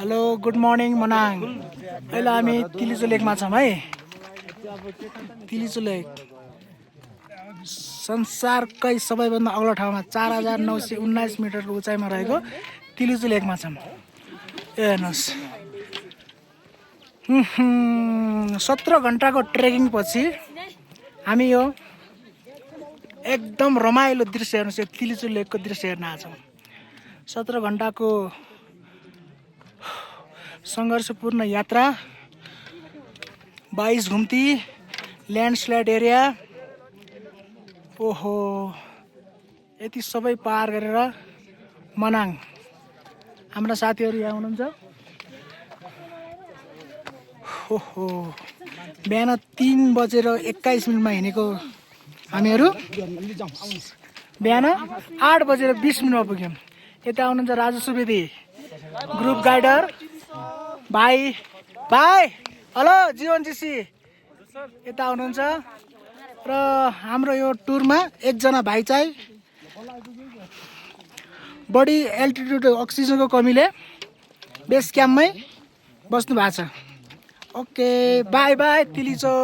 Hello good morning Manang. अहिले हामी तिलिचो लेकमा छौँ है। तिलिचो लेक संसारकै सबैभन्दा अग्लो ठाउँमा 4919 मिटर उचाइमा रहेको तिलिचो लेकमा छौँ। हेर्नुहोस् 17 घन्टाको ट्रेकिङ पछि हामी यो एकदम रमाइलो दृश्य हेर्नुहोस्। यो तिलिचो लेकको दृश्य हेर्न आछौँ। 17 घन्टाको सङ्घर्षपूर्ण यात्रा, 22 घुम्ती, ल्यान्डस्लाइड एरिया, ओहो यति सबै पार गरेर मनाङ हाम्रा साथीहरू यहाँ हुनुहुन्छ। ओहो बिहान 3:21 हिँडेको हामीहरू बिहान 8:20 पुग्यौँ। यता आउनुहुन्छ राजु सुवेदी, ग्रुप गाइडर भाइ। हेलो जीवन जीसी यता हुनुहुन्छ। र हाम्रो यो टुरमा एकजना भाइ चाहिँ बढी एल्टिट्युड अक्सिजनको कमीले बेस क्याम्पमै बस्नु भएको छ। Okay by Tilicho.